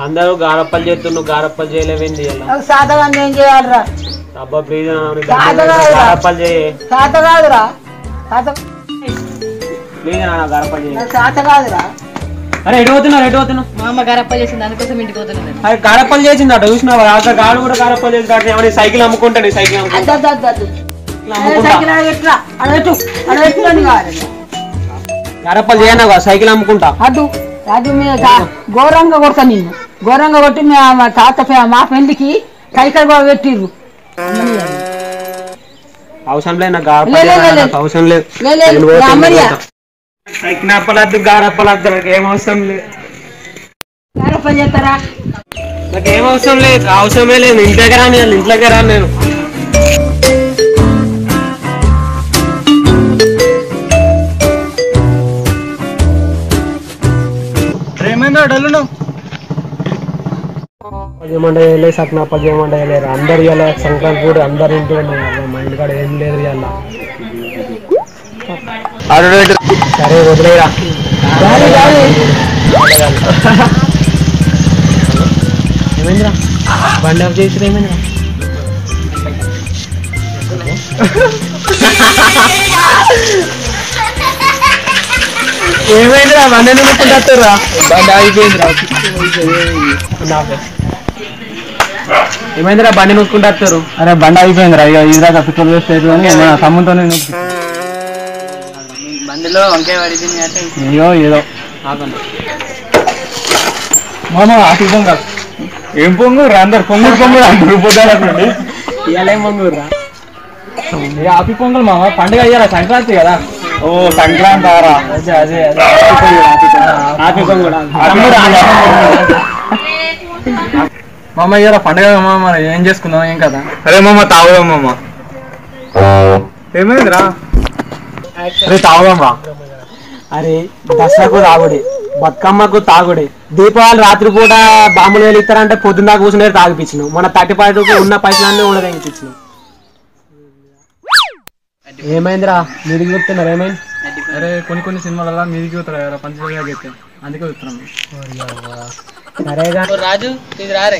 అందరూ గారప్పలు చేస్తున్నారు, గారప్పలు చేయలేవేంది శాతగాంది ఏం చేయాలరా? అబ్బా ప్లీజ్ గారప్పలు చేయి, శాత కాదురా, ప్లీజ్ గారప్పలు చేయి. శాత కాదురా. అరే ఎటు పోతున్నావు? మా అమ్మ గారప్పలు చేసింది, అందుకోసం ఇంటికి పోతున్నాను. అరే గారప్పలు చేసిందట చూసినావా? అక్కడ గాడు కూడా గారప్పలు చేసిందట. ఏమన్నా సైకిల్ అమ్ముకుంటాడు, సైకిల్ గారప్పలు చేయనా సైకిల్ అమ్ముకుంటా. అటు అది ఘోరంగా కొడతా, నిన్ను ఘోరంగా కొట్టి మా తాత మా పెళ్లికి కైకలు బాగా పెట్టిర్రు. అవసరం లేదు నాకు అవసరం లేదు. సైకిల్ అప్పలద్దు, గారప్పలద్దు, నాకు ఏం అవసరం లేదు. గారప్పలు చేస్తారా? నాకు ఏం అవసరం లేదు, అవసరమే లేదు. ఇంట్లోకి రాను నేను. పద్యమండలే సత్నా పద్యమండలేరు అందరు ఇవాళ సంక్రాంతి కూడా అందరు ఇంట్లో మా ఇంటికాడ ఏం లేదు ఇవాళ. సరే వదిలేరా. ఏమైందిరా బండి ఆఫ్ చేసి ఏమైందిరా? ఏమైందిరా బండి నూరుకుంటారా? బండి ఆగిపోయిందిరా. ఏమైందిరా బండి నూరుకుంటారు? అరే బండి ఆగిపోయిందిరా. ఇక ఇదిరాక పెట్రోల్ వేస్ట్ అవుతుంది అని సమ్ముతో బండిలో వంకాయ పడిపోయింది అంటే అయ్యో ఏదో మామ ఆటి పొంగల్. ఏం పొంగురు అందరు పొంగురు అందరు పొద్దునండి. ఇవాళ ఏం పొంగురా? ఆపి పొంగల్ మామ. పండుగ అయ్యారా సంక్రాంతి కదా. ఓ సంక్రాంతి ఆరా. అదే అదే ఆపి పొంగుడు మామ. ఇవాళ పండుగ మామ, ఏం చేసుకుందాం ఏం కదా? అరే మామ తాగుదాం మామ. ఏమైందిరా? అరే తాగుదాం రా. అరే దసరాకు తాగుడే, బతుకమ్మకు తాగుడే, దీపావళి రాత్రి పూట బాంబులు వెలిస్తారంటే పొద్దున్న కూర్చునే తాగిపించినావు. మన 35 ఉన్న పైసలన్నీ ఉండదనిపించినావు. ఏమైందిరా మీదికి చెప్తున్నారు? ఏమైంది? అరే కొన్ని సినిమాలలో మీదికి చూస్తారు కదా పంచగా చెప్తే, అందుకే చెప్తున్నాను. సరేగా రాజు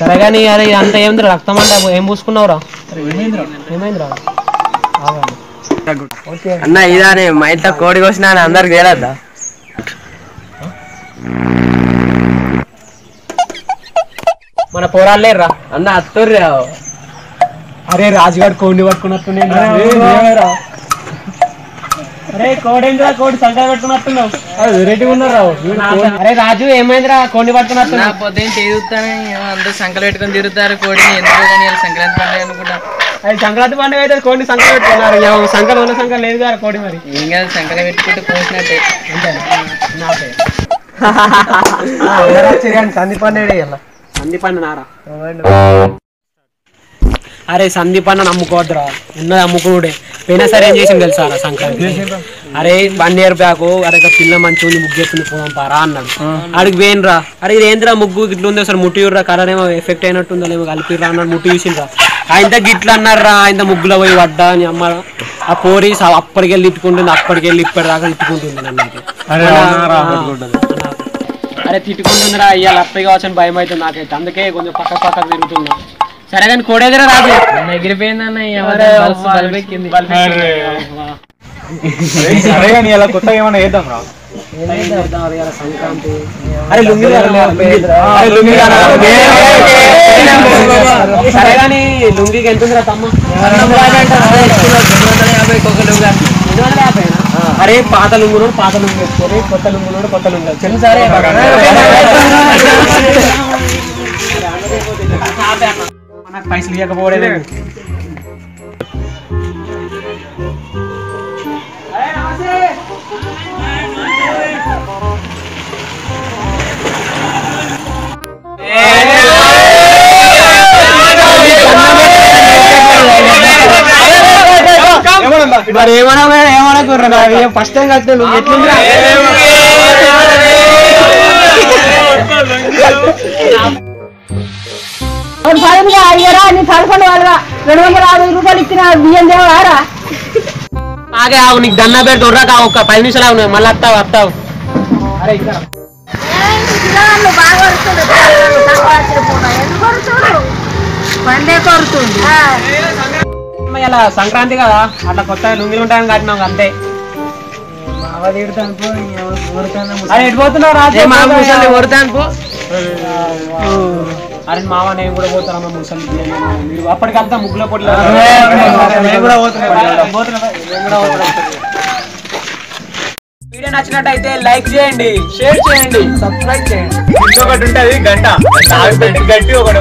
సరేగాని. అరే అంత ఏమింది రక్తం అంటే ఏం పూసుకున్నావురా? ఏమైందిరా? అన్న ఇదానే మా ఇంట్లో కోడి కోసినా అని అందరికి తేలద్దా? మన పోరాలు లేరురా అన్న అత్తుర్రా. అరే రాజుగారు కోడిని పట్టుకున్నట్టుండే. అరే కోడేంద్రా, కోడి సంకర పెట్టుకున్నట్టున్నావు. వెరైటీ ఉన్నారా? అరే రాజు ఏమైందిరా కోడిని పట్టుకున్నట్టున్నా? పొద్దున్న తిరుగుతానే అందరూ సంకలు పెట్టుకొని తిరుగుతారు కోడిని. ఎందుకు కానీ సంక్రాంతి పండుగ అనుకుంటా. అది సంక్రాంతి పండుగ అయితే కోడిని సంకర పెట్టుకున్నారు. సంకర ఉన్న సంకర లేదు కదా కోడి. మరి ఏం కాదు, సంకలు పెట్టుకుంటే కోసినట్టే. సందీపన్న నారా? అరే సందీపన్న నమ్ముకోవద్దురా, ఉన్నది అమ్ముకునుడే. పోయినా సరే ఏం చేసింది తెలుసా సంక్రాంతి? అరే 1 year బ్యాక్ అరే పిల్ల మంచి ముగ్గు ఎత్తుంది పోదాం పారా అన్నాడు. అడిగి పోయినరా. అరే ఇది ఏంద్రా ముగ్గు ఇట్లా ఉంది, అసలు ముట్టిరా కలర్ ఏమో ఎఫెక్ట్ అయినట్టుందో ఏమో కలిపిరా అన్నాడు. ముట్టి చూసిండ్రా. ఆయన గిట్ల అన్నారా, ఆయన ముగ్గులో పోయి పడ్డా అని అమ్మ. ఆ పోరి అప్పటికెళ్ళి తిట్టుకుంటుంది, అప్పటికెళ్ళి ఇప్పటిదాకా తిట్టుకుంటుంది నన్ను. అరే తిట్టుకుంటుందిరా ఇవాళ అప్పటి కావచ్చని భయం అవుతుంది నాకైతే. అందుకే కొంచెం పక్కకు తిరుగుతున్నా. సరే కానీ కోడేదిరా రాజు ఎగిరిపోయిందన్న. కొత్తగా ఏమన్నా వేద్దాం రా. సంక్రాంతి. అరే లుంగి సరే కానీ లుంగికి ఎంత ఉందిరా తమ్మ? 250 అరే పాత లుంగును పాత లుంగి వేసుకొని, కొత్త లుంగును కొత్త లుంగి చెల్లి. సరే మనకు పైసలు ఇవ్వకపోవడమే. మరి ఏమన్నా ఫస్ట్ టైం కట్టే ఎట్లుంది? అయ్యారా నీ కలపండి వాళ్ళ 250 రూపాయలు ఇచ్చిన బియ్యం దేవారా? ఆగే ఆవు, నీకు దండ పెట్టి దొరక ఒక 10 నిమిషాలు అవును, మళ్ళీ వస్తావు. అరే బాగా వరుతుండు ఎందుకు వరుతుడు పండే కొరుతుండు ఇలా సంక్రాంతి కదా అట్లా కొత్తగా లుంగిలు ఉంటాయని కట్టినాం అంతే. అరే ఎటు పోతున్నావు రాజు? అరే మామ నేను కూడా పోతానమ్మా ముసలి మీరు అప్పటికంతా ముగ్గుల పొట్ల వీడియో నచ్చినట్టయితే లైక్ చేయండి, షేర్ చేయండి, సబ్స్క్రైబ్ చేయండి. ఇంకొకటి ఉంటుంది గంట గట్టి ఒకటి